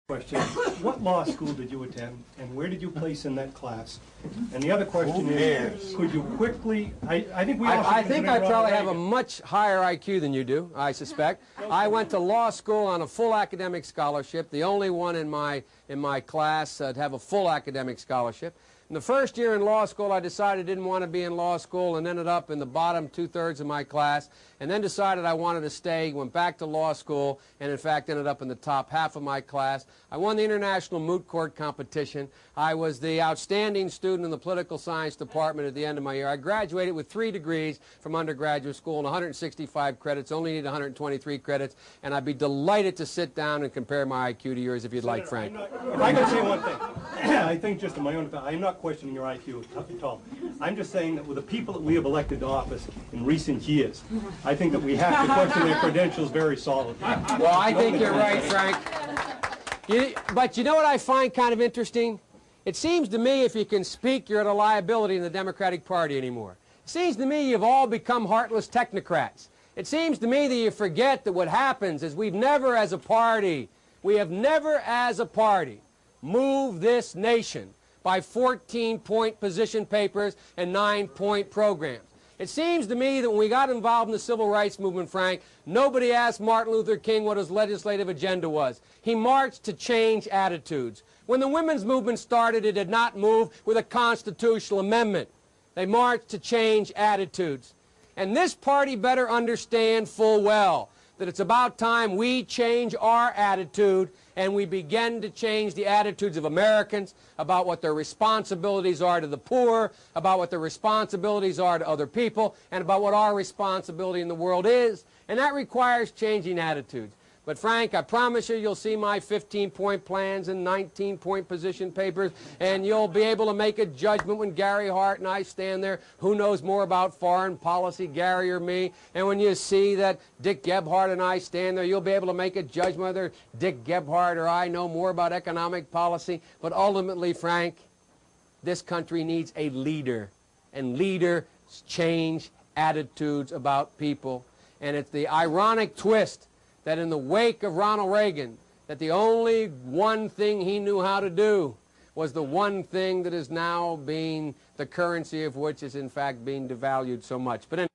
Question. What law school did you attend, and where did you place in that class? And the other question is, could you quickly, I think we all I think I probably have a much higher IQ than you do, I suspect. I went to law school on a full academic scholarship, the only one in my class to have a full academic scholarship. In the first year in law school, I decided I didn't want to be in law school and ended up in the bottom two-thirds of my class, and then decided I wanted to stay, went back to law school, and in fact ended up in the top half of my class. I won the International Moot Court competition. I was the outstanding student in the political science department at the end of my year. I graduated with 3 degrees from undergraduate school and 165 credits, only need 123 credits, and I'd be delighted to sit down and compare my IQ to yours if you'd like, Frank. If I could say one thing, I think just in my own opinion, I'm not questioning your IQ at all. I'm just saying that with the people that we have elected to office in recent years, I think that we have to question their credentials very solidly. Well, I think you're right, Frank. But you know what I find kind of interesting? It seems to me if you can speak, you're at a liability in the Democratic Party anymore. It seems to me you've all become heartless technocrats. It seems to me that you forget that what happens is we have never as a party moved this nation by 14-point position papers and 9-point programs. It seems to me that when we got involved in the civil rights movement, Frank, nobody asked Martin Luther King what his legislative agenda was. He marched to change attitudes. When the women's movement started, it did not move with a constitutional amendment. They marched to change attitudes. And this party better understand full well that it's about time we change our attitude and we begin to change the attitudes of Americans about what their responsibilities are to the poor, about what their responsibilities are to other people, and about what our responsibility in the world is. And that requires changing attitudes. But Frank, I promise you, you'll see my 15-point plans and 19-point position papers, and you'll be able to make a judgment when Gary Hart and I stand there. Who knows more about foreign policy, Gary or me? And when you see that Dick Gebhardt and I stand there, you'll be able to make a judgment whether Dick Gebhardt or I know more about economic policy. But ultimately, Frank, this country needs a leader, and leaders change attitudes about people. And it's the ironic twist that in the wake of Ronald Reagan, that the only one thing he knew how to do was the one thing that is now being the currency of which is in fact being devalued so much. But anyway.